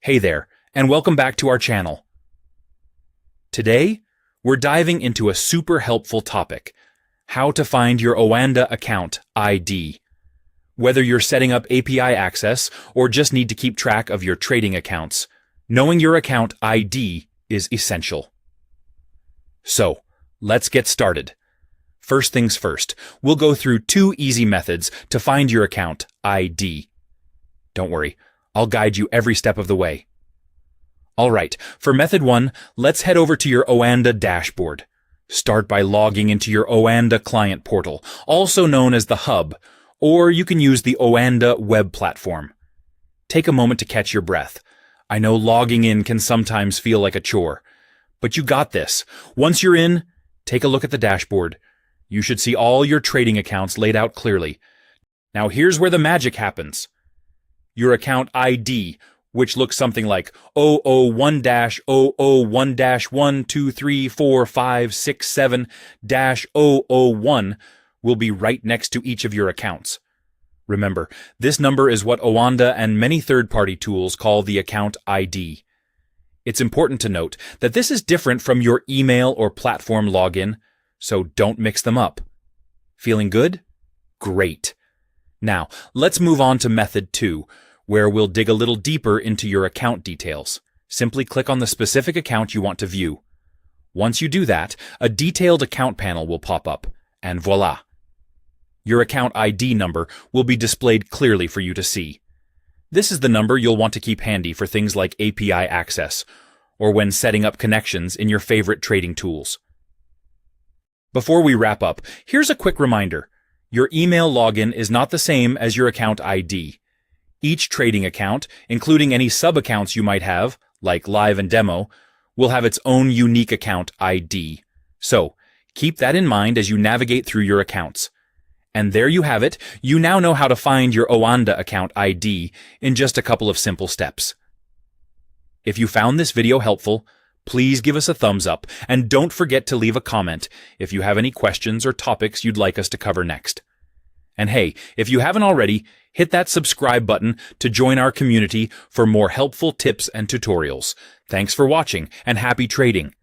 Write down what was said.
Hey there, and welcome back to our channel. Today, we're diving into a super helpful topic: how to find your Oanda account ID. Whether you're setting up API access or just need to keep track of your trading accounts, knowing your account ID is essential. So, let's get started. First things first, we'll go through 2 easy methods to find your account ID. Don't worry, I'll guide you every step of the way. Alright, for method 1, let's head over to your Oanda dashboard. Start by logging into your Oanda client portal, also known as the Hub, or you can use the Oanda web platform. Take a moment to catch your breath. I know logging in can sometimes feel like a chore, but you got this. Once you're in, take a look at the dashboard. You should see all your trading accounts laid out clearly. Now here's where the magic happens. Your account ID, which looks something like 001-001-1234567-001, will be right next to each of your accounts. Remember, this number is what Oanda and many third-party tools call the account ID. It's important to note that this is different from your email or platform login, so don't mix them up. Feeling good? Great. Now, let's move on to method 2, where we'll dig a little deeper into your account details. Simply click on the specific account you want to view. Once you do that, a detailed account panel will pop up, and voila! Your account ID number will be displayed clearly for you to see. This is the number you'll want to keep handy for things like API access, or when setting up connections in your favorite trading tools. Before we wrap up, here's a quick reminder. Your email login is not the same as your account ID. Each trading account, including any sub-accounts you might have, like Live and Demo, will have its own unique account ID. So, keep that in mind as you navigate through your accounts. And there you have it. You now know how to find your Oanda account ID in just a couple of simple steps. If you found this video helpful, please give us a thumbs up, and don't forget to leave a comment if you have any questions or topics you'd like us to cover next. And hey, if you haven't already, hit that subscribe button to join our community for more helpful tips and tutorials. Thanks for watching, and happy trading!